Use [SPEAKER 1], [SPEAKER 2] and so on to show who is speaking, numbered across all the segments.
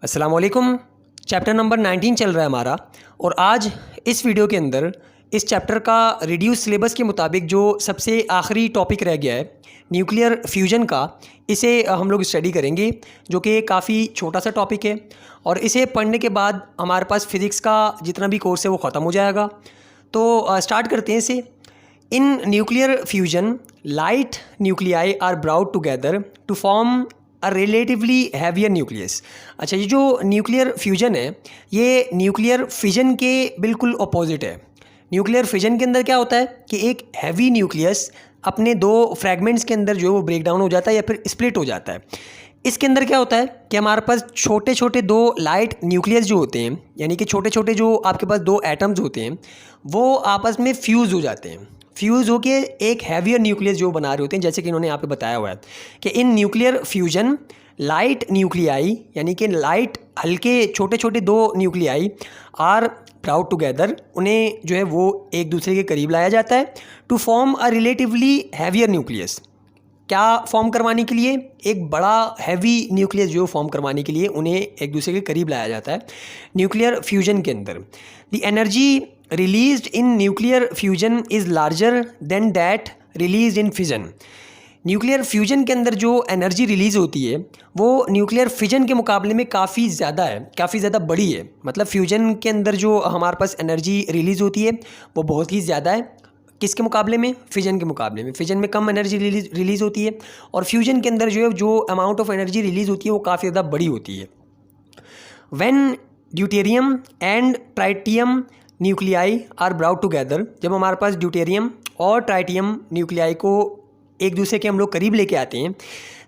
[SPEAKER 1] अस्सलाम वालेकुम। Chapter number 19 चल रहा है हमारा। और आज इस वीडियो के अंदर इस चैप्टर का रिड्यूस सिलेबस के मुताबिक जो सबसे आखिरी टॉपिक रह गया है न्यूक्लियर फ्यूजन का, इसे हम लोग स्टडी करेंगे, जो कि काफ़ी छोटा सा टॉपिक है। और इसे पढ़ने के बाद हमारे पास फ़िज़िक्स का जितना भी कोर्स है वो ख़त्म हो जाएगा। तो स्टार्ट करते हैं इसे। In nuclear fusion light nuclei are brought together to form a relatively heavier nucleus. अच्छा, ये जो न्यूक्लियर फ्यूजन है ये न्यूक्लियर फिजन के बिल्कुल अपोजिट है। न्यूक्लियर फिजन के अंदर क्या होता है कि एक हैवी न्यूक्लियस अपने दो फ्रैगमेंट्स के अंदर जो है वो ब्रेक डाउन हो जाता है या फिर स्प्लिट हो जाता है। इसके अंदर क्या होता है कि हमारे पास छोटे छोटे दो लाइट न्यूक्लियस जो होते हैं, यानी कि छोटे छोटे जो आपके पास दो एटम्स होते हैं, वो आपस में फ्यूज़ हो जाते हैं। फ्यूज़ होके एक हैवियर न्यूक्लियस जो बना रहे होते हैं, जैसे कि इन्होंने यहाँ पे बताया हुआ है कि इन न्यूक्लियर फ्यूजन लाइट न्यूक्लियाई, यानी कि लाइट हल्के छोटे छोटे दो न्यूक्लियाई आर ब्राउट टुगेदर, उन्हें जो है वो एक दूसरे के करीब लाया जाता है to form a relatively heavier nucleus. क्या फॉर्म करवाने के लिए? एक बड़ा हैवी न्यूक्लियस जो फॉर्म करवाने के लिए उन्हें एक दूसरे के करीब लाया जाता है न्यूक्लियर फ्यूजन के अंदर। The energy released in nuclear fusion is larger than that release in fission. Nuclear fusion के अंदर जो एनर्जी रिलीज़ होती है वो न्यूक्लियर फिजन के मुकाबले में काफ़ी ज़्यादा है, काफ़ी ज़्यादा बड़ी है। मतलब फ्यूजन के अंदर जो हमारे पास एनर्जी रिलीज़ होती है वो बहुत ही ज़्यादा है। किसके मुकाबले में? फिजन के मुकाबले में। फिजन में कम एनर्जी रिलीज़ होती है और फ्यूजन के अंदर जो अमाउंट ऑफ एनर्जी रिलीज़ होती है वो काफ़ी ज़्यादा बड़ी होती है। When deuterium and tritium nuclei are brought together, जब हमारे पास ड्यूटेरियम और ट्राइटियम न्यूक्लियाई को एक दूसरे के हम लोग करीब लेके आते हैं,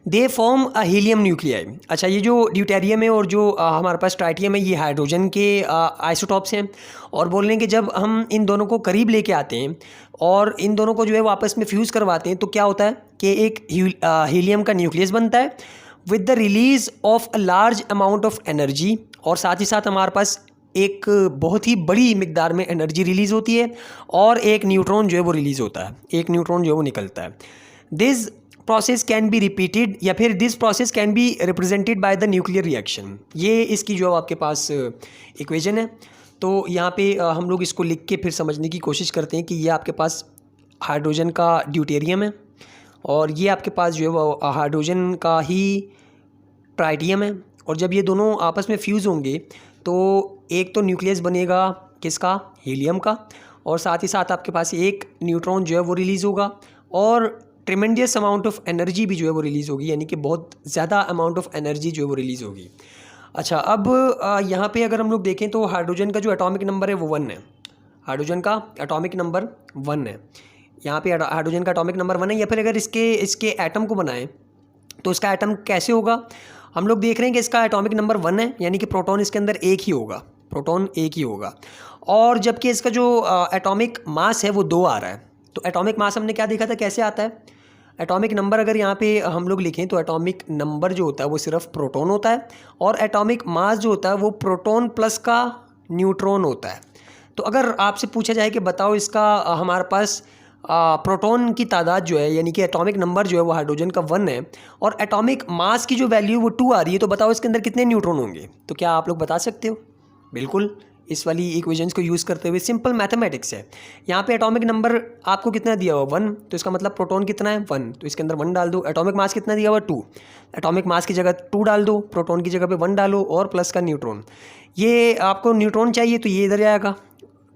[SPEAKER 1] they form a helium nuclei. अच्छा, ये जो ड्यूटेरियम है और जो हमारे पास ट्राइटियम है, ये हाइड्रोजन के आइसोटॉप्स हैं। और बोल रहे हैं कि जब हम इन दोनों को करीब लेके आते हैं और इन दोनों को जो है वो आपस में फ्यूज़ करवाते हैं, तो क्या होता है कि एक हीलियम का न्यूक्लियस बनता है with the release of a large amount of energy. और साथ ही साथ हमारे पास एक बहुत ही बड़ी मिकदार में एनर्जी रिलीज़ होती है और एक न्यूट्रॉन जो है वो रिलीज़ होता है, एक न्यूट्रॉन जो है वो निकलता है। This process can be repeated या फिर this process can be represented by the nuclear reaction. ये इसकी जो आपके पास इक्वेशन है। तो यहाँ पे हम लोग इसको लिख के फिर समझने की कोशिश करते हैं कि ये आपके पास हाइड्रोजन का ड्यूटेरियम है और ये आपके पास जो है वो हाइड्रोजन का ही ट्राइटियम है। और जब ये दोनों आपस में फ्यूज़ होंगे तो एक तो न्यूक्लियस बनेगा किसका? हीलियम का। और साथ ही साथ आपके पास एक न्यूट्रॉन जो है वो रिलीज़ होगा और ट्रिमेंडियस अमाउंट ऑफ एनर्जी भी जो है वो रिलीज़ होगी, यानी कि बहुत ज़्यादा अमाउंट ऑफ एनर्जी जो है वो रिलीज़ होगी। अच्छा, अब यहाँ पे अगर हम लोग देखें तो हाइड्रोजन का जो एटॉमिक नंबर है वो 1 है। हाइड्रोजन का एटॉमिक नंबर 1 है। यहाँ पे हाइड्रोजन का एटॉमिक नंबर 1 है। या फिर अगर इसके एटम को बनाएं तो इसका एटम कैसे होगा? हम लोग देख रहे हैं कि इसका एटॉमिक नंबर 1 है, यानी कि प्रोटॉन इसके अंदर एक ही होगा, प्रोटॉन एक ही होगा। और जबकि इसका जो एटॉमिक मास है वो 2 आ रहा है। तो एटॉमिक मास हमने क्या देखा था कैसे आता है? एटॉमिक नंबर अगर यहाँ पे हम लोग लिखें तो एटॉमिक नंबर जो होता है वो सिर्फ प्रोटॉन होता है और एटॉमिक मास जो होता है वो प्रोटॉन प्लस का न्यूट्रॉन होता है। तो अगर आपसे पूछा जाए कि बताओ इसका हमारे पास प्रोटॉन की तादाद जो है, यानी कि एटॉमिक नंबर जो है वो हाइड्रोजन का 1 है और एटॉमिक मास की जो वैल्यू वो 2 आ रही है, तो बताओ इसके अंदर कितने न्यूट्रॉन होंगे? तो क्या आप लोग बता सकते हो? बिल्कुल, इस वाली इक्वेशंस को यूज़ करते हुए सिंपल मैथमेटिक्स है। यहाँ पे एटॉमिक नंबर आपको कितना दिया हुआ? 1, तो इसका मतलब प्रोटॉन कितना है? 1, तो इसके अंदर 1 डाल दो। एटॉमिक मास कितना दिया हुआ? 2, एटॉमिक मास की जगह 2 डाल दो, प्रोटॉन की जगह पे 1 डालो और प्लस का न्यूट्रॉन। ये आपको न्यूट्रॉन चाहिए तो ये इधर जाएगा,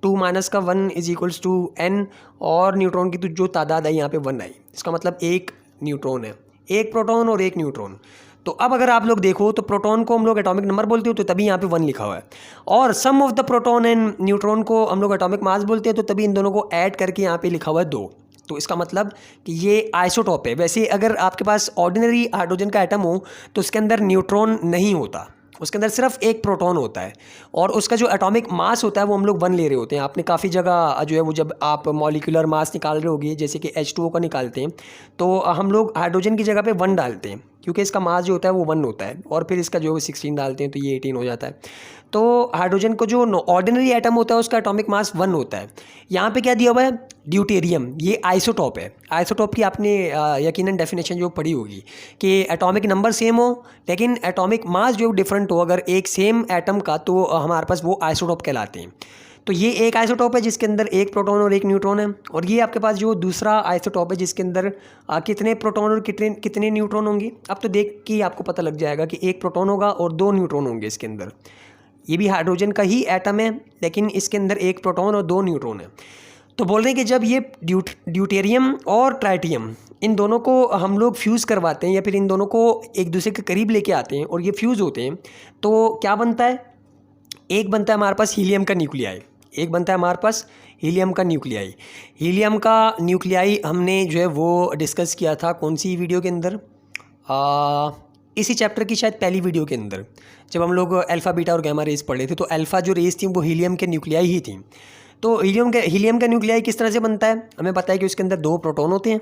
[SPEAKER 1] 2 माइनस का 1 इज इक्वल्स टू n, और न्यूट्रॉन की तो जो तादाद है यहाँ पे 1 आई। इसका मतलब एक न्यूट्रॉन है, एक प्रोटॉन और एक न्यूट्रॉन। तो अब अगर आप लोग देखो तो प्रोटॉन को हम लोग एटॉमिक नंबर बोलते हो तो तभी यहाँ पे 1 लिखा हुआ है, और some of the proton and neutron को हम लोग एटॉमिक मास बोलते हैं तो तभी इन दोनों को ऐड करके यहाँ पे लिखा हुआ है 2। तो इसका मतलब कि ये आइसोटॉप है। वैसे अगर आपके पास ऑर्डिनरी हाइड्रोजन का एटम हो तो उसके अंदर न्यूट्रॉन नहीं होता, उसके अंदर सिर्फ एक प्रोटॉन होता है और उसका जो एटॉमिक मास होता है वो हम लोग 1 ले रहे होते हैं। आपने काफ़ी जगह जो है वो जब आप मॉलिक्यूलर मास निकाल रहे होगे, जैसे कि H2O का निकालते हैं, तो हम लोग हाइड्रोजन की जगह पे 1 डालते हैं, क्योंकि इसका मास जो होता है वो 1 होता है, और फिर इसका जो 16 डालते हैं तो ये 18 हो जाता है। तो हाइड्रोजन को जो ऑर्डिनरी एटम होता है उसका एटॉमिक मास 1 होता है। यहाँ पे क्या दिया हुआ है, ड्यूटेरियम, ये आइसोटॉप है। आइसोटॉप की आपने यकीनन डेफिनेशन जो पढ़ी होगी कि एटॉमिक नंबर सेम हो लेकिन एटॉमिक मास जो डिफरेंट हो अगर एक सेम एटम का, तो हमारे पास वो आइसोटॉप कहलाते हैं। तो ये एक आइसोटॉप है जिसके अंदर एक प्रोटॉन और एक न्यूट्रॉन है, और ये आपके पास जो दूसरा आइसोटॉप है जिसके अंदर कितने प्रोटॉन और कितने कितने न्यूट्रॉन होंगे। अब तो देख के आपको पता लग जाएगा कि एक प्रोटॉन होगा और 2 न्यूट्रॉन होंगे इसके अंदर। ये भी हाइड्रोजन का ही एटम है लेकिन इसके अंदर एक प्रोटॉन और 2 न्यूट्रॉन है। तो बोल रहे हैं कि जब ये ड्यूटेरियम और ट्राइटियम इन दोनों को हम लोग फ्यूज़ करवाते हैं या फिर इन दोनों को एक दूसरे के करीब लेके आते हैं और ये फ्यूज़ होते हैं, तो क्या बनता है, एक बनता है हमारे पास हीलियम का न्यूक्लियाई, एक बनता है हमारे पास हीलियम का न्यूक्लियाई। हीलियम का न्यूक्लियाई हमने जो है वो डिस्कस किया था कौन सी वीडियो के अंदर, इसी चैप्टर की शायद पहली वीडियो के अंदर, जब हम लोग अल्फ़ा बीटा और गामा रेस पढ़ रहे थे। तो अल्फ़ा जो रेस थी वो हीलियम के न्यूक्लियाई ही थी। तो हीलियम का न्यूक्लियाई किस तरह से बनता है, हमें पता है कि उसके अंदर 2 प्रोटॉन होते हैं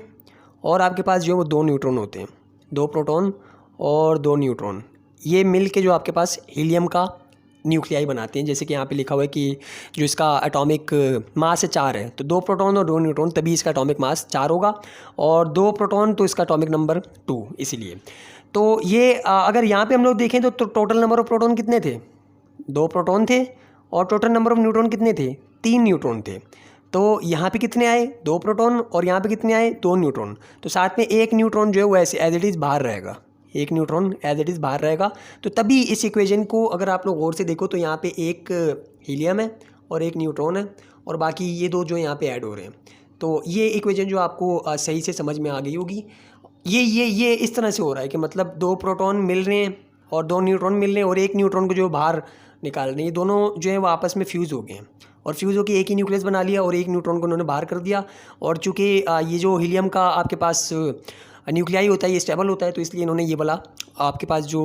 [SPEAKER 1] और आपके पास जो है वो 2 न्यूट्रॉन होते हैं। 2 प्रोटॉन और 2 न्यूट्रॉन ये मिल के जो आपके पास हीलियम का न्यूक्लियाई बनाते हैं। जैसे कि यहाँ पे लिखा हुआ है कि जो इसका एटॉमिक मास है 4 है, तो 2 प्रोटॉन और 2 न्यूट्रॉन, तभी इसका एटॉमिक मास 4 होगा, और 2 प्रोटॉन तो इसका एटॉमिक नंबर 2 इसीलिए। तो ये अगर यहाँ पे हम लोग देखें तो टोटल नंबर ऑफ प्रोटॉन कितने थे, 2 प्रोटॉन थे, और टोटल नंबर ऑफ न्यूट्रॉन कितने थे, 3 न्यूट्रॉन थे। तो यहाँ पे कितने आए, 2 प्रोटॉन, और यहाँ पे कितने आए, 2 न्यूट्रॉन। तो साथ में एक न्यूट्रॉन जो है वो ऐसे एज इट इज़ बाहर रहेगा, एक न्यूट्रॉन एज इट इज़ बाहर रहेगा। तो तभी इस इक्वेशन को अगर आप लोग गौर से देखो तो यहाँ पे एक हीलियम है और एक न्यूट्रॉन है, और बाकी ये 2 जो यहाँ पे ऐड हो रहे हैं। तो ये इक्वेशन जो आपको सही से समझ में आ गई होगी। ये इस तरह से हो रहा है कि मतलब 2 प्रोटॉन मिल रहे हैं और 2 न्यूट्रॉन मिल रहे हैं, और एक न्यूट्रॉन को जो बाहर निकाल रहे हैं। ये दोनों जो है वो आपस में फ्यूज़ हो गए हैं, और फ्यूज़ होकर एक ही न्यूक्लियस बना लिया, और एक न्यूट्रॉन को उन्होंने बाहर कर दिया। और चूँकि ये जो हीलियम का आपके पास न्यूक्लियाई होता है ये स्टेबल होता है, तो इसलिए इन्होंने ये वाला आपके पास जो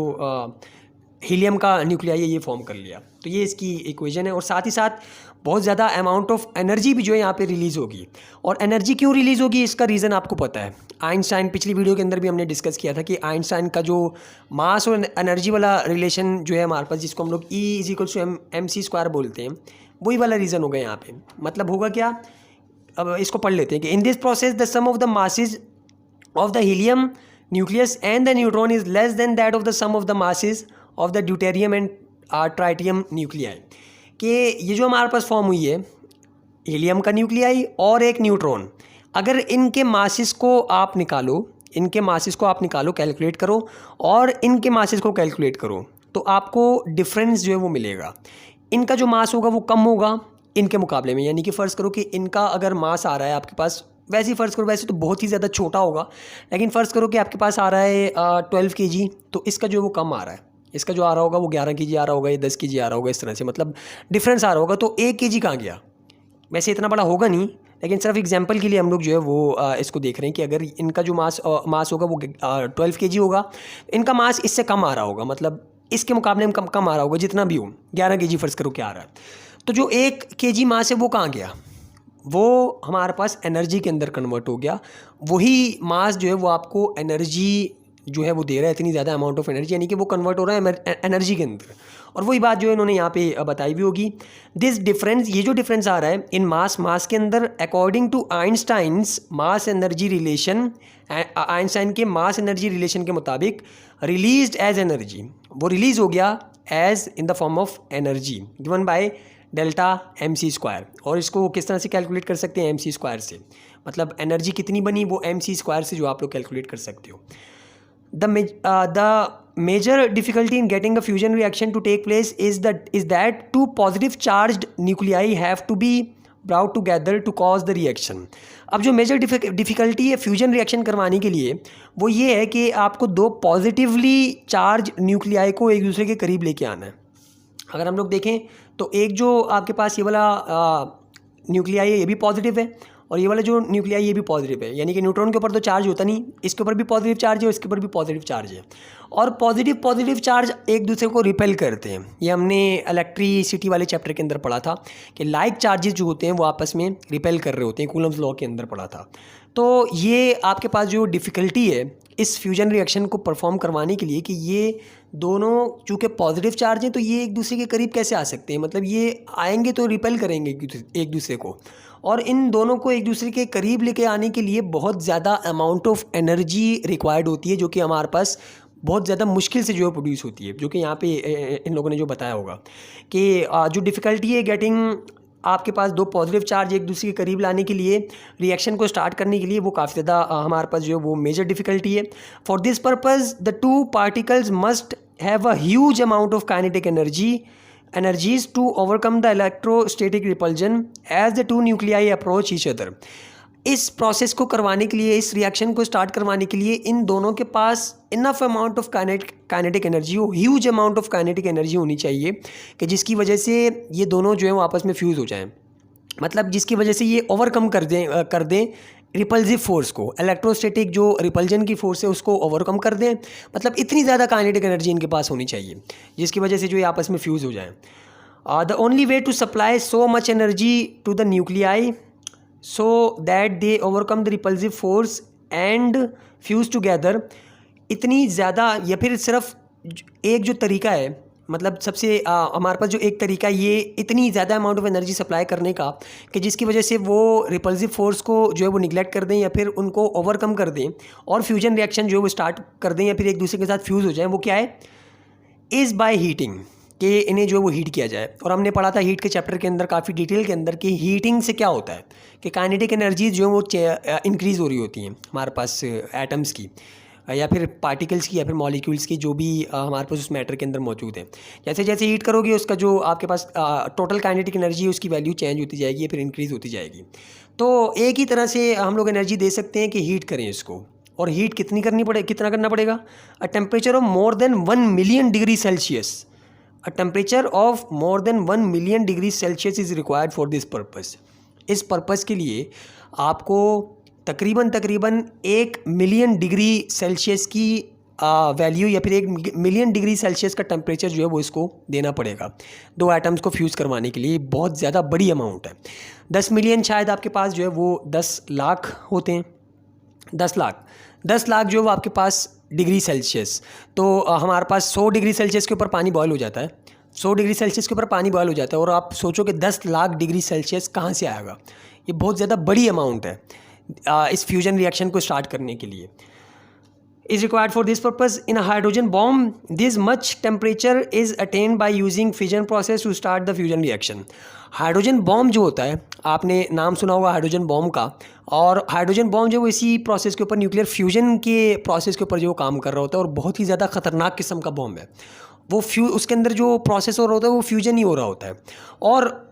[SPEAKER 1] हीलियम का न्यूक्लियाई है ये फॉर्म कर लिया। तो ये इसकी इक्वेशन है, और साथ ही साथ बहुत ज़्यादा अमाउंट ऑफ एनर्जी भी जो है यहाँ पे रिलीज़ होगी। और एनर्जी क्यों रिलीज़ होगी इसका रीज़न आपको पता है। आइंस्टाइन, पिछली वीडियो के अंदर भी हमने डिस्कस किया था कि आइंस्टाइन का जो मास और एनर्जी वाला रिलेशन जो है हमारे पास, जिसको हम लोग E=mc² बोलते हैं, वही वाला रीज़न होगा यहाँ पे। मतलब होगा क्या, अब इसको पढ़ लेते हैं कि in this process the sum of the masses of the helium nucleus and the neutron is less than that of the sum of the masses of the deuterium and tritium nuclei। कि ये जो हमारे पास form हुई है helium का nuclei और एक neutron, अगर इनके मासेस को आप निकालो, इनके मासेस को आप निकालो, कैलकुलेट करो, और इनके मासेस को कैलकुलेट करो, तो आपको डिफरेंस जो है वो मिलेगा। इनका जो मास होगा वो कम होगा इनके मुकाबले में। यानी कि फ़र्ज़ करो कि इनका अगर मास आ रहा है आपके पास, वैसे ही फ़र्ज़ करो, वैसे तो बहुत ही ज़्यादा छोटा होगा, लेकिन फ़र्ज़ करो कि आपके पास आ रहा है 12 kg, तो इसका जो है वो कम आ रहा है, इसका जो आ रहा होगा वो 11 kg आ रहा होगा, या 10 kg आ रहा होगा, इस तरह से मतलब डिफरेंस आ रहा होगा। तो 1 kg कहाँ गया, वैसे इतना बड़ा होगा नहीं, लेकिन सिर्फ एग्जांपल के लिए हम लोग जो है वो इसको देख रहे हैं कि अगर इनका जो मास होगा वो 12 kg होगा, इनका मास इससे कम आ रहा होगा, मतलब इसके मुकाबले में कम आ रहा होगा, जितना भी हो 11 kg फ़र्ज़ करो क्या आ रहा है। तो जो 1 kg मास है वो कहाँ गया, वो हमारे पास एनर्जी के अंदर कन्वर्ट हो गया। वही मास जो है वो आपको एनर्जी जो है वो दे रहा है, इतनी ज़्यादा अमाउंट ऑफ एनर्जी, यानी कि वो कन्वर्ट हो रहा है एनर्जी के अंदर। और वही बात जो है इन्होंने यहाँ पे बताई भी होगी। दिस डिफरेंस, ये जो डिफरेंस आ रहा है इन मास के अंदर, according to Einstein's mass energy relation, Einstein के मास एनर्जी रिलेशन के मुताबिक रिलीज्ड एज एनर्जी, वो रिलीज़ हो गया as in the form of energy given by delta mc²। और इसको किस तरह से कैलकुलेट कर सकते हैं, mc² से, मतलब एनर्जी कितनी बनी वो mc² से जो आप लोग कैलकुलेट कर सकते हो। The major difficulty in getting a fusion reaction to take place is that two positive charged nuclei have to be brought together to cause the reaction. अब जो मेजर डिफ़िकल्टी है फ्यूजन रिएक्शन करवाने के लिए वो ये है कि आपको 2 पॉजिटिवली चार्ज न्यूक्लियाई को एक दूसरे के करीब लेके आना है। अगर हम लोग देखें तो एक जो आपके पास ये वाला न्यूक्लियाई है ये भी पॉजिटिव है, और ये वाला जो न्यूक्लियाई ये भी पॉजिटिव है, यानी कि न्यूट्रॉन के ऊपर तो चार्ज होता नहीं, इसके ऊपर भी पॉजिटिव चार्ज है और इसके ऊपर भी पॉजिटिव चार्ज है। और पॉजिटिव चार्ज एक दूसरे को रिपेल करते हैं। ये हमने इलेक्ट्रिसिटी वाले चैप्टर के अंदर पढ़ा था कि लाइक चार्जेस जो होते हैं वो आपस में रिपेल कर रहे होते हैं, कूलम्स लॉ के अंदर पढ़ा था। तो ये आपके पास जो डिफ़िकल्टी है इस फ्यूजन रिएक्शन को परफॉर्म करवाने के लिए कि ये दोनों चूँकि पॉजिटिव चार्ज हैं तो ये एक दूसरे के करीब कैसे आ सकते हैं, मतलब ये आएंगे तो रिपेल करेंगे एक दूसरे को, और इन दोनों को एक दूसरे के करीब लेके आने के लिए बहुत ज़्यादा अमाउंट ऑफ एनर्जी रिक्वायर्ड होती है, जो कि हमारे पास बहुत ज़्यादा मुश्किल से जो है प्रोड्यूस होती है, जो कि यहाँ पे इन लोगों ने जो बताया होगा कि जो डिफ़िकल्टी है गेटिंग आपके पास दो पॉजिटिव चार्ज एक दूसरे के करीब लाने के लिए, रिएक्शन को स्टार्ट करने के लिए, वो काफ़ी ज़्यादा हमारे पास जो है वो मेजर डिफ़िकल्टी है। For this purpose the two particles must have a huge amount of kinetic energies to overcome the electrostatic repulsion as the two nuclei approach each other। इस प्रोसेस को करवाने के लिए, इस रिएक्शन को स्टार्ट करवाने के लिए इन दोनों के पास enough amount of kinetic energy हो, huge amount of kinetic energy होनी चाहिए कि जिसकी वजह से ये दोनों जो है वो आपस में फ्यूज़ हो जाएं, मतलब जिसकी वजह से ये ओवरकम कर दें रिपल्सिव फोर्स को, इलेक्ट्रोस्टैटिक जो रिपल्जन की फोर्स है उसको ओवरकम कर दें, मतलब इतनी ज़्यादा काइनेटिक एनर्जी इनके पास होनी चाहिए जिसकी वजह से जो ये आपस में फ्यूज़ हो जाएं। The only way to supply so much energy to the nuclei so that they overcome the repulsive force and fuse together, इतनी ज़्यादा, या फिर सिर्फ एक जो तरीका है, मतलब सबसे हमारे पास जो एक तरीका ये इतनी ज़्यादा अमाउंट ऑफ एनर्जी सप्लाई करने का कि जिसकी वजह से वो रिपल्सिव फोर्स को जो है वो निगलेक्ट कर दें या फिर उनको ओवरकम कर दें और फ्यूजन रिएक्शन जो है वो स्टार्ट कर दें या फिर एक दूसरे के साथ फ्यूज़ हो जाए, वो क्या है, इज़ बाय हीटिंग, कि इन्हें जो है वो हीट किया जाए। और हमने पढ़ा था हीट के चैप्टर के अंदर काफ़ी डिटेल के अंदर कि हीटिंग से क्या होता है कि काइनेटिक एनर्जीज जो है वो इंक्रीज़ हो रही होती हैं हमारे पास एटम्स की या फिर पार्टिकल्स की या फिर मॉलिक्यूल्स की, जो भी हमारे पास उस मैटर के अंदर मौजूद है। जैसे जैसे हीट करोगे उसका जो आपके पास टोटल काइनेटिक एनर्जी है उसकी वैल्यू चेंज होती जाएगी या फिर इंक्रीज़ होती जाएगी। तो एक ही तरह से हम लोग एनर्जी दे सकते हैं कि हीट करें इसको, और हीट कितना करना पड़ेगा, अ temperature of more than 1 million degree Celsius, a temperature of more than 1 million degree Celsius is required for this purpose. इस पर्पज़ के लिए आपको तकरीबन 1 मिलियन डिग्री सेल्सियस की वैल्यू या फिर 1 मिलियन डिग्री सेल्सियस का टेम्परेचर जो है वो इसको देना पड़ेगा दो एटम्स को फ्यूज़ करवाने के लिए। बहुत ज़्यादा बड़ी अमाउंट है। 10 मिलियन शायद आपके पास जो है वो 10 लाख होते हैं, 10 लाख जो है वो आपके पास डिग्री सेल्सियस। तो हमारे पास 100 डिग्री सेल्सियस के ऊपर पानी बॉयल हो जाता है, 100 डिग्री सेल्सियस के ऊपर पानी बॉयल हो जाता है, और आप सोचो कि 10 लाख डिग्री सेल्सियस कहाँ से आएगा। ये बहुत ज़्यादा बड़ी अमाउंट है इस फ्यूजन रिएक्शन को स्टार्ट करने के लिए। Is required for this purpose in a hydrogen bomb this much temperature is attained by using fission process to start the fusion reaction. Hydrogen bomb जो होता है, आपने नाम सुना होगा हाइड्रोजन बॉम्ब का, और हाइड्रोजन बॉम्ब जो वो इसी प्रोसेस के ऊपर, न्यूक्लियर फ्यूजन के प्रोसेस के ऊपर जो काम कर रहा होता है, और बहुत ही ज़्यादा ख़तरनाक किस्म का बॉम्ब है वो। उसके अंदर जो प्रोसेस हो रहा होता है वो फ्यूजन ही हो रहा होता है। और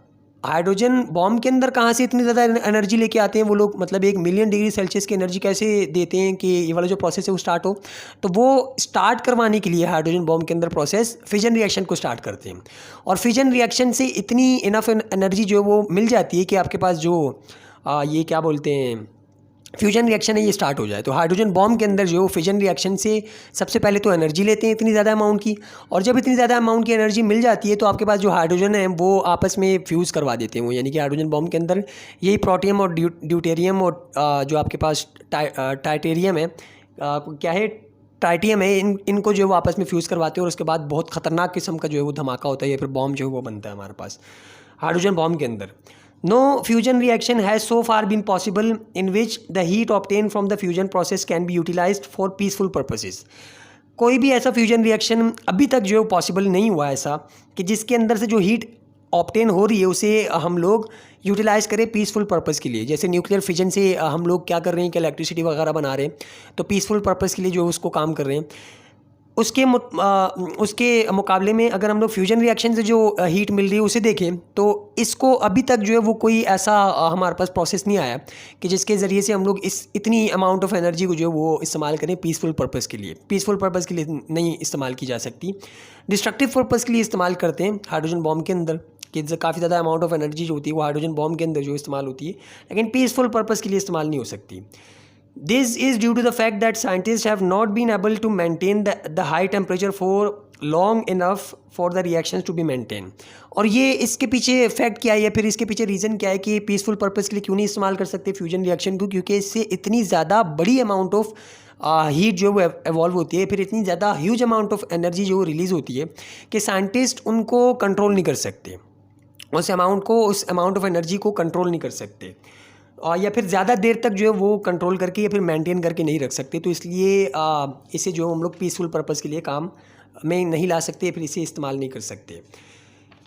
[SPEAKER 1] हाइड्रोजन बॉम्ब के अंदर कहाँ से इतनी ज़्यादा एनर्जी लेके आते हैं वो लोग, मतलब 1 मिलियन डिग्री सेल्सियस की एनर्जी कैसे देते हैं कि ये वाला जो प्रोसेस है वो स्टार्ट हो। तो वो स्टार्ट करवाने के लिए हाइड्रोजन बॉम्ब के अंदर प्रोसेस फिजन रिएक्शन को स्टार्ट करते हैं, और फिजन रिएक्शन से इतनी इनफ एनर्जी जो है वो मिल जाती है कि आपके पास जो ये क्या बोलते हैं फ्यूजन रिएक्शन है ये स्टार्ट हो जाए। तो हाइड्रोजन बॉम्ब के अंदर जो फिजन रिएक्शन से सबसे पहले तो एनर्जी लेते हैं इतनी ज़्यादा अमाउंट की, और जब इतनी ज़्यादा अमाउंट की एनर्जी मिल जाती है तो आपके पास जो हाइड्रोजन है वो आपस में फ्यूज़ करवा देते हैं वो, यानी कि हाइड्रोजन बॉम्ब के अंदर यही प्रोटियम और ड्यूटेरियम और जो आपके पास टाइटेरियम है, क्या है, ट्राइटियम है, इनको जो है वो आपस में फ्यूज़ करवाते हैं, और उसके बाद बहुत ख़तरनाक किस्म का जो है वो धमाका होता है या फिर बॉम्ब जो है वो बनता है हमारे पास हाइड्रोजन बॉम्ब के अंदर। No fusion reaction has so far been possible in which the heat obtained from the fusion process can be utilized for peaceful purposes। कोई भी ऐसा फ्यूजन रिएक्शन अभी तक जो है पॉसिबल नहीं हुआ ऐसा कि जिसके अंदर से जो हीट ऑब्टेन हो रही है उसे हम लोग यूटिलाइज़ करें पीसफुल पर्पज़ के लिए। जैसे न्यूक्लियर फिजन से हम लोग क्या कर रहे हैं कि इलेक्ट्रिसिटी वगैरह बना रहे हैं, तो पीसफुल पर्पज़ के लिए जो उसको काम कर रहे हैं। उसके मुकाबले में अगर हम लोग फ्यूजन रिएक्शन से जो हीट मिल रही है उसे देखें तो इसको अभी तक जो है वो कोई ऐसा हमारे पास प्रोसेस नहीं आया कि जिसके ज़रिए से हम लोग इतनी अमाउंट ऑफ एनर्जी को जो है वो इस्तेमाल करें पीसफुल पर्पज़ के लिए। पीसफुल पर्पज़ के लिए नहीं इस्तेमाल की जा सकती, डिस्ट्रक्टिव पर्पज़ के लिए इस्तेमाल करते हैं हाइड्रोजन बॉम्ब के अंदर, कि काफ़ी ज़्यादा अमाउंट ऑफ एनर्जी जो होती है वो हाइड्रोजन बॉम्ब के अंदर जो इस्तेमाल होती है, लेकिन पीसफुल पर्पज़ के लिए इस्तेमाल नहीं हो सकती। This is due to the fact that scientists have not been able to maintain the high temperature for long enough for the reactions to be maintained। और ये इसके पीछे फैक्ट क्या है या फिर इसके पीछे रीज़न क्या है कि पीसफुल पर्पज़ के लिए क्यों नहीं इस्तेमाल कर सकते फ्यूजन रिएक्शन को, क्योंकि इससे इतनी ज़्यादा बड़ी अमाउंट ऑफ हीट जो है वो एवॉल्व होती है, फिर इतनी ज़्यादा ह्यूज अमाउंट ऑफ एनर्जी जो रिलीज़ होती है कि साइंटिस्ट उनको कंट्रोल नहीं कर सकते, उस अमाउंट ऑफ एनर्जी को कंट्रोल नहीं कर सकते, और या फिर ज़्यादा देर तक जो है वो कंट्रोल करके या फिर मेंटेन करके नहीं रख सकते। तो इसलिए इसे जो हम लोग पीसफुल पर्पज़ के लिए काम में नहीं ला सकते, फिर इसे इस्तेमाल नहीं कर सकते।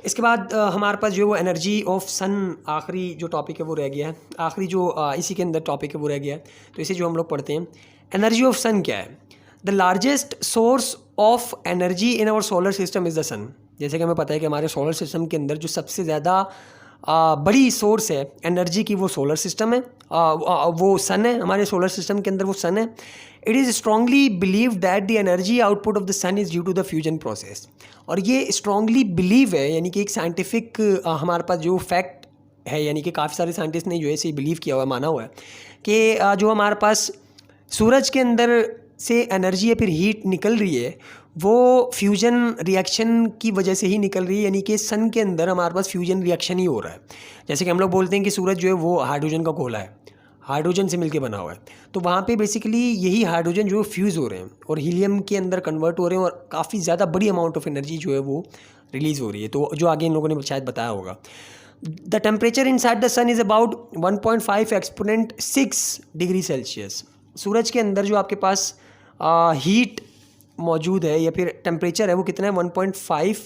[SPEAKER 1] इसके बाद हमारे पास जो है वो एनर्जी ऑफ सन, आखिरी जो टॉपिक है वो रह गया है, आखिरी जो इसी के अंदर टॉपिक है वो रह गया है। तो इसे जो हम लोग पढ़ते हैं, एनर्जी ऑफ सन क्या है? The largest source of energy in our solar system is the sun. जैसे कि हमें पता है कि हमारे सोलर सिस्टम के अंदर जो सबसे ज़्यादा बड़ी सोर्स है एनर्जी की वो सोलर सिस्टम है, वो सन है। हमारे सोलर सिस्टम के अंदर वो सन है। It is strongly believe that the energy output of the sun is due to the fusion process. और ये स्ट्रांगली बिलीव है, यानी कि एक साइंटिफिक हमारे पास जो फैक्ट है, यानी कि काफ़ी सारे साइंटिस्ट ने जो है इसे बिलीव किया हुआ है, माना हुआ है कि जो हमारे पास सूरज के अंदर से एनर्जी या फिर हीट निकल रही है वो फ्यूजन रिएक्शन की वजह से ही निकल रही है, यानी कि सन के अंदर हमारे पास फ्यूजन रिएक्शन ही हो रहा है। जैसे कि हम लोग बोलते हैं कि सूरज जो है वो हाइड्रोजन का गोला है, हाइड्रोजन से मिलके बना हुआ है, तो वहाँ पे बेसिकली यही हाइड्रोजन जो फ्यूज़ हो रहे हैं और हीलियम के अंदर कन्वर्ट हो रहे हैं और काफ़ी ज़्यादा बड़ी अमाउंट ऑफ एनर्जी जो है वो रिलीज़ हो रही है। तो जो आगे इन लोगों ने शायद बताया होगा, the temperature inside the sun is about 1.5 exponent 6 degree Celsius. सूरज के अंदर जो आपके पास हीट मौजूद है या फिर टेम्परेचर है वो कितना है, 1.5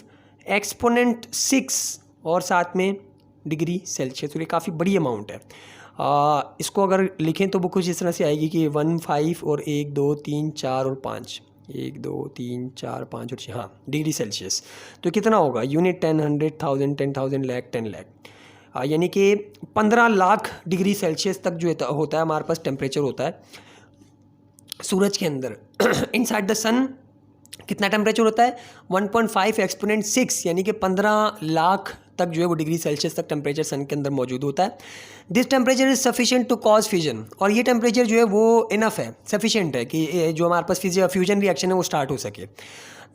[SPEAKER 1] एक्सपोनेंट 6 और साथ में डिग्री सेल्सियस। तो ये काफ़ी बड़ी अमाउंट है। इसको अगर लिखें तो वो कुछ इस तरह से आएगी कि 1 5 और 1 2 3 4 और 5, 1 2 3 4 5 और 6, हाँ, डिग्री सेल्सियस। तो कितना होगा? यूनिट 10 100 1000 10,000 लाख 10 लाख, यानी कि 15 लाख डिग्री सेल्सियस तक जो होता है हमारे पास टेम्परेचर होता है सूरज के अंदर। इनसाइड द सन कितना टेम्परेचर होता है? 1.5 एक्सपोनेंट 6, यानी कि 15 लाख तक जो है वो डिग्री सेल्सियस तक टेम्परेचर सन के अंदर मौजूद होता है। This temperature is sufficient to cause fusion. और ये टेम्परेचर जो है वो इनफ है, सफिशिएंट है कि जो हमारे पास फ्यूजन रिएक्शन है वो स्टार्ट हो सके।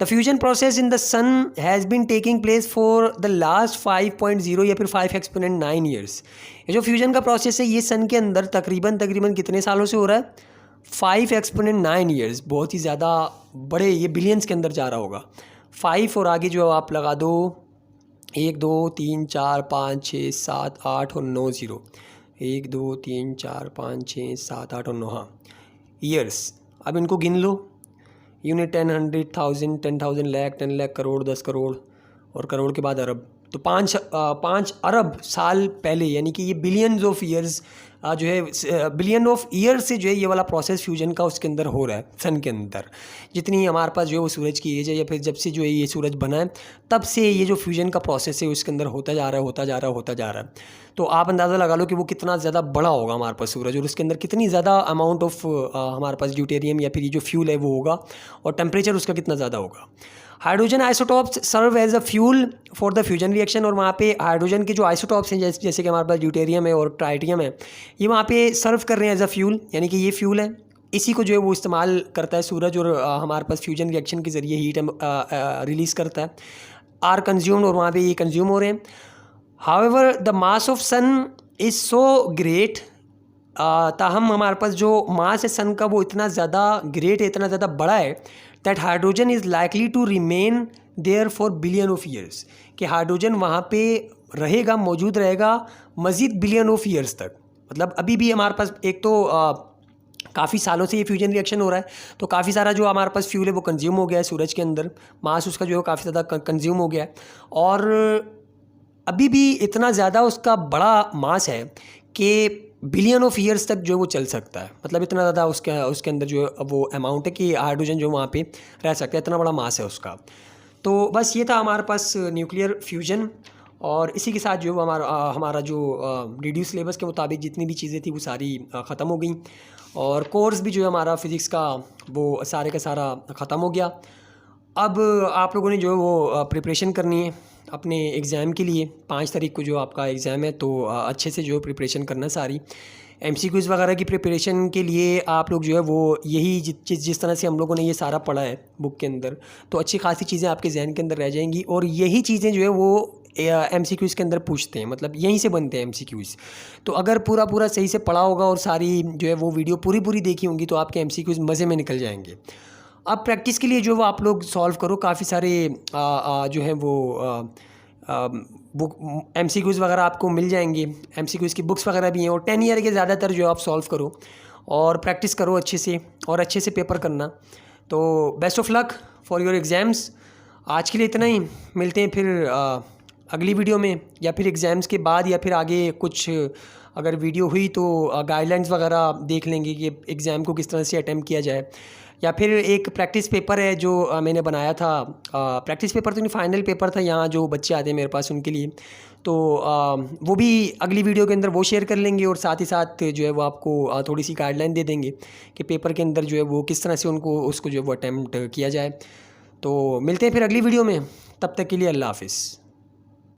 [SPEAKER 1] The fusion process in the sun has been taking place for the last 5.0 या फिर 5 एक्सपोनेंट 9 ईयर्स। ये जो फ्यूजन का प्रोसेस है ये सन के अंदर तकरीबन कितने सालों से हो रहा है? 5 एक्सपोनेंट 9 ईयर्स। बहुत ही ज़्यादा बड़े, ये बिलियंस के अंदर जा रहा होगा। 5 और आगे जो आप लगा दो 1 2 3 4 5 6 7 8 और 9 0, 1 2 3 4 5 6 7 8 और 9, हाँ, ईयर्स। अब इनको गिन लो, यूनिट 10 100 1000 10,000 लाख 10 लाख करोड़ 10 करोड़ और करोड़ के बाद अरब। तो 5 अरब साल पहले, यानी कि ये बिलियंस ऑफ ईयर्स जो है, बिलियन ऑफ ईयर से जो है ये वाला प्रोसेस फ्यूजन का उसके अंदर हो रहा है सन के अंदर। जितनी हमारे पास जो है वो सूरज की एज है या फिर जब से जो है ये सूरज बना है तब से ये जो फ्यूजन का प्रोसेस है उसके अंदर होता जा रहा है। तो आप अंदाज़ा लगा लो कि वो कितना ज़्यादा बड़ा होगा हमारे पास सूरज, और उसके अंदर कितनी ज़्यादा अमाउंट ऑफ हमारे पास ड्यूटेरियम या फिर ये जो फ्यूल है वो होगा, और टेम्परेचर उसका कितना ज़्यादा होगा। Hydrogen isotopes serve as a fuel for the fusion reaction. और वहाँ पे हाइड्रोजन के जो आइसोटॉप्स हैं जैसे कि हमारे पास ड्यूटेरियम है और ट्राइटियम है, ये वहाँ पे सर्व कर रहे हैं एज अ फ्यूल, यानी कि ये फ्यूल है। इसी को जो है वो इस्तेमाल करता है सूरज, और हमारे पास फ्यूजन रिएक्शन के ज़रिए हीट रिलीज़ करता है, आर कंज्यूम्ड, और वहाँ पे ये कंज्यूम हो रहे हैं। However the mass of sun is so great, ताहम हमारे पास जो मास है सन का वो इतना ज़्यादा ग्रेट है, इतना ज़्यादा बड़ा है, that hydrogen is likely to remain there for billion of years, कि हाइड्रोजन वहाँ पे रहेगा, मौजूद रहेगा मज़ीद बिलियन ऑफ ईयर्स तक। मतलब अभी भी हमारे पास एक तो काफ़ी सालों से ये फ्यूजन रिएक्शन हो रहा है, तो काफ़ी सारा जो हमारे पास फ्यूल है वो कंज्यूम हो गया है सूरज के अंदर, मास उसका जो है काफ़ी ज़्यादा कंज्यूम हो गया है, और अभी भी इतना ज़्यादा उसका बड़ा मास है कि बिलियन ऑफ ईयर्स तक जो है वो चल सकता है। मतलब इतना ज़्यादा उसके अंदर जो है वो अमाउंट है कि हाइड्रोजन जो वहाँ पे रह सकता है, इतना बड़ा मास है उसका। तो बस ये था हमारे पास न्यूक्लियर फ्यूजन, और इसी के साथ जो हमारा जो रिड्यूस सिलेबस के मुताबिक जितनी भी चीज़ें थी वो सारी ख़त्म हो गई, और कोर्स भी जो है हमारा फ़िज़िक्स का वो सारे का सारा ख़त्म हो गया। अब आप लोगों ने जो है वो प्रिपरेशन करनी है अपने एग्ज़ाम के लिए। 5 तारीख को जो आपका एग्ज़ाम है, तो अच्छे से जो प्रिपरेशन करना सारी MCQs वगैरह की प्रिपरेशन के लिए आप लोग जो है वो यही जिस तरह से हम लोगों ने ये सारा पढ़ा है बुक के अंदर, तो अच्छी खासी चीज़ें आपके जहन के अंदर रह जाएंगी, और यही चीज़ें जो है वो MCQs के अंदर पूछते हैं, मतलब यहीं से बनते हैं MCQs। तो अगर पूरा पूरा सही से पढ़ा होगा और सारी जो है वो वीडियो पूरी पूरी देखी होंगी तो आपके MCQs मज़े में निकल जाएंगे। अब प्रैक्टिस के लिए जो वो आप लोग सॉल्व करो, काफ़ी सारे जो है वो बुक MCQs वगैरह आपको मिल जाएंगे, MCQs की बुक्स वगैरह भी हैं, और 10 ईयर के ज़्यादातर जो आप सॉल्व करो और प्रैक्टिस करो अच्छे से, और अच्छे से पेपर करना। तो best of luck for your exams. आज के लिए इतना ही, मिलते हैं फिर अगली वीडियो में, या फिर एग्ज़ाम्स के बाद, या फिर आगे कुछ अगर वीडियो हुई तो गाइडलाइंस वगैरह देख लेंगे कि एग्ज़ाम को किस तरह से अटैम्प्ट किया जाए। या फिर एक प्रैक्टिस पेपर है जो मैंने बनाया था, प्रैक्टिस पेपर तो नहीं, फाइनल पेपर था यहाँ जो बच्चे आते हैं मेरे पास उनके लिए, तो वो भी अगली वीडियो के अंदर वो शेयर कर लेंगे, और साथ ही साथ जो है वो आपको थोड़ी सी गाइडलाइन दे देंगे कि पेपर के अंदर जो है वो किस तरह से उसको जो है वो अटैम्प्ट किया जाए। तो मिलते हैं फिर अगली वीडियो में, तब तक के लिए अल्लाह हाफ़िज़।